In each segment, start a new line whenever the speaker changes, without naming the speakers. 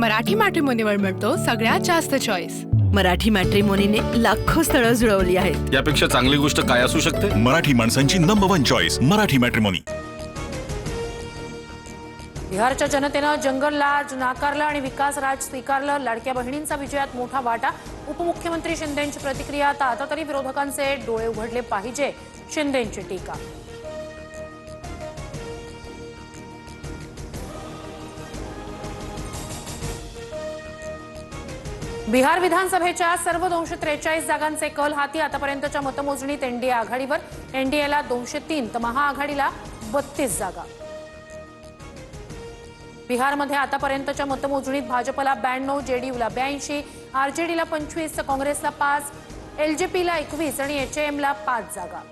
मराठी मॅट्रिमोनीवर मिळतो सगळ्यात जास्त चॉईस।
मराठी मॅट्रिमोनीने लाखो स्थळं जुळवली आहेत।
यापेक्षा चांगली गोष्ट काय असू शकते?
मराठी माणसांची नंबर 1 चॉईस मराठी मॅट्रिमोनी।
बिहारच्या जनतेनं जंगल राज नाकारलं आणि विकास राज स्वीकारलं। लाडक्या बहिणींचा विजयात मोठा वाटा। उपमुख्यमंत्री शिंदेंची प्रतिक्रिया। आता तरी विरोधकांचे डोळे उघडले पाहिजे, शिंदेंची टीका। बिहार विधानसभेच्या सर्व 243 जागांचे कल हाती। आतापर्यंतच्या मतमोजणीत एनडीए आघाडीवर, एनडीएला 203 तर महाआघाडीला 32 जागा। बिहारमध्ये आतापर्यंतच्या मतमोजणीत भाजपला 92, जेडीयूला 82, आरजेडीला 25, काँग्रेसला 5, एलजेपीला 21 आणि एचएमला 5 जागा।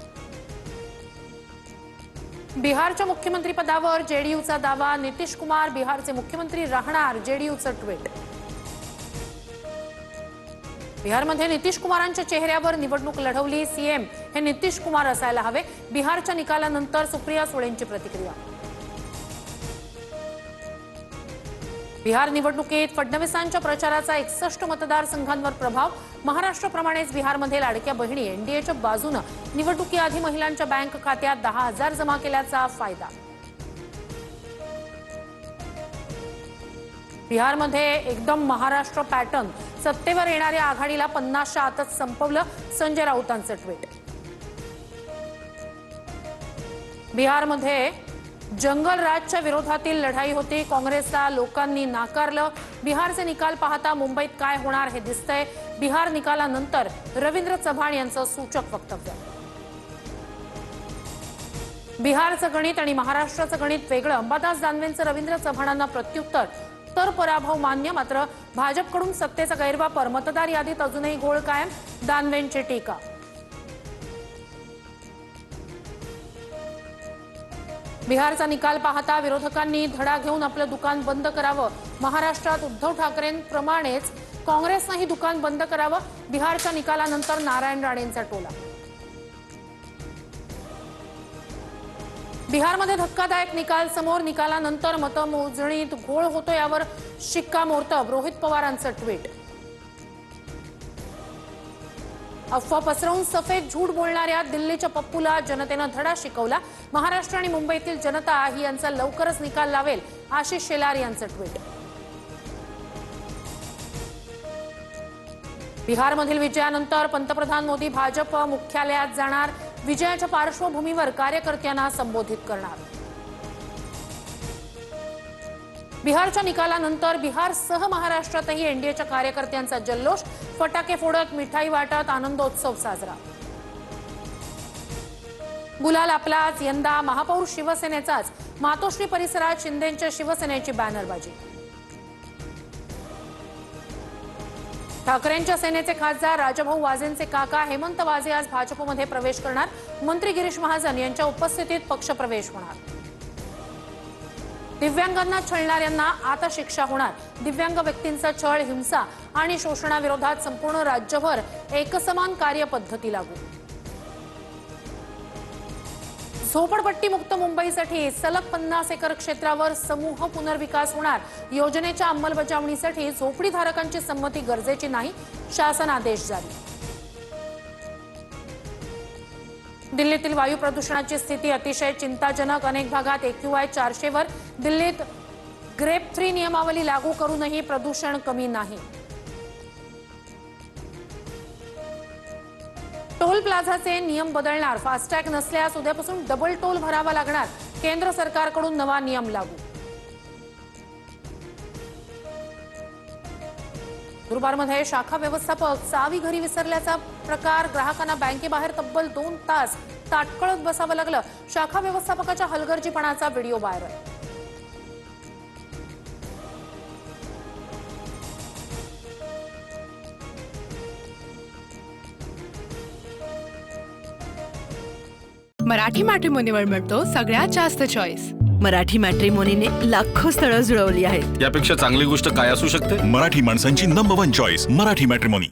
बिहारच्या मुख्यमंत्री पदावर जेडीयूचा दावा। नितीश कुमार बिहारचे मुख्यमंत्री राहणार, जेडीयूचं ट्विट। बिहारमध्ये नितीश कुमारांच्या चेहऱ्यावर निवडणूक लढवली। सीएम हे नितीश कुमार असायला हवे। बिहारच्या निकालानंतर सुप्रिया सुळेंची प्रतिक्रिया। बिहार निवडणुकीत फडणवीसांच्या प्रचाराचा 61 मतदारसंघांवर प्रभाव। महाराष्ट्राप्रमाणेच बिहारमध्ये लाडक्या बहिणी एनडीएच्या बाजूने निवडणुकीआधी महिलांच्या बँक खात्यात 10,000 जमा केल्याचा फायदा। बिहारमध्ये एकदम महाराष्ट्र पॅटर्न। सत्तेवर येणाऱ्या आघाडीला 50च्या आतच संपवलं, संजय राऊतांचं ट्विट। बिहारमध्ये जंगल राजच्या विरोधातील लढाई होती। काँग्रेसला लोकांनी नाकारलं। बिहारचे निकाल पाहता मुंबईत काय होणार हे दिसतंय। बिहार निकालानंतर रवींद्र चव्हाण यांचं सूचक वक्तव्य। बिहारचं गणित आणि महाराष्ट्राचं गणित वेगळं। अंबादास दानवेंचं रवींद्र चव्हाणांना प्रत्युत्तर। तर पराभव मान्य, मात्र भाजपकडून सत्तेचा गैरवापर। मतदार यादीत अजूनही घोळ कायम, दानवेंची टीका। बिहारचा निकाल पाहता विरोधकांनी धडा घेऊन आपलं दुकान बंद करावं। महाराष्ट्रात उद्धव ठाकरेंप्रमाणेच काँग्रेसनंही दुकान बंद करावं। बिहारच्या निकालानंतर नारायण राणेंचा टोला। बिहारमध्ये धक्कादायक निकाल समोर। निकालानंतर मतमोजणीत घोळ होतो यावर शिक्कामोर्तब। रोहित पवारांचं ट्विट। अफवा पसरवून सफेद झूट बोलणाऱ्या दिल्लीच्या पप्पूला जनतेनं धडा शिकवला। महाराष्ट्र आणि मुंबईतील जनता ही यांचा लवकरच निकाल लावेल, आशिष शेलार यांचं ट्विट। बिहारमधील विजयानंतर पंतप्रधान मोदी भाजप मुख्यालयात जाणार। विजयाच्या पार्श्वभूमीवर कार्यकर्त्यांना संबोधित करणार। बिहारच्या निकालानंतर बिहारसह महाराष्ट्रातही एनडीएच्या कार्यकर्त्यांचा जल्लोष। फटाके फोडत, मिठाई वाटत आनंदोत्सव साजरा। गुलाल आपलाच, यंदा महापौर शिवसेनेचाच। मातोश्री परिसरात शिंदेंच्या शिवसेनेची बॅनरबाजी। ठाकरेंच्या सेनेचे खासदार राजाभाऊ वाजेंचे काका हेमंत वाजे आज भाजपमध्ये प्रवेश करणार। मंत्री गिरीश महाजन यांच्या उपस्थितीत पक्षप्रवेश होणार। दिव्यांगांना छळणाऱ्यांना आता शिक्षा होणार। दिव्यांग व्यक्तींचा छळ, हिंसा आणि शोषणाविरोधात संपूर्ण राज्यभर एकसमान कार्यपद्धती लागू। झोपडपट्टीमुक्त मुंबईसाठी सलग 50 एकर क्षेत्रावर समूह पुनर्विकास होणार। योजनेच्या अंमलबजावणीसाठी झोपडीधारकांची संमती गरजेची नाही, शासन आदेश जारी। दिल्लीतील वायू प्रदूषणाची स्थिती अतिशय चिंताजनक। अनेक भागात AQI 400 वर। दिल्लीत ग्रेप 3 नियमावली लागू करूनही प्रदूषण कमी नाही। टोल प्लाझाचे नियम बदलणार। फास्टॅग नसल्यास उद्यापासून डबल टोल भरावा लागणार। केंद्र सरकारकडून नवा नियम लागू। दुर्बारमध्ये शाखा व्यवस्थापक चावी घरी विसरल्याचा प्रकार। ग्राहकांना बँकेबाहेर तब्बल 2 तास ताटकळत बसावं लागलं। शाखा व्यवस्थापकाच्या हलगर्जीपणाचा व्हिडिओ व्हायरल।
मराठी मॅट्रिमोनीवर मिळतो सगळ्यात जास्त चॉईस।
मराठी मॅट्रिमोनीने लाखो स्थळं जुळवली आहेत।
यापेक्षा चांगली गोष्ट काय असू शकते?
मराठी माणसांची नंबर 1 चॉईस मराठी मॅट्रिमोनी।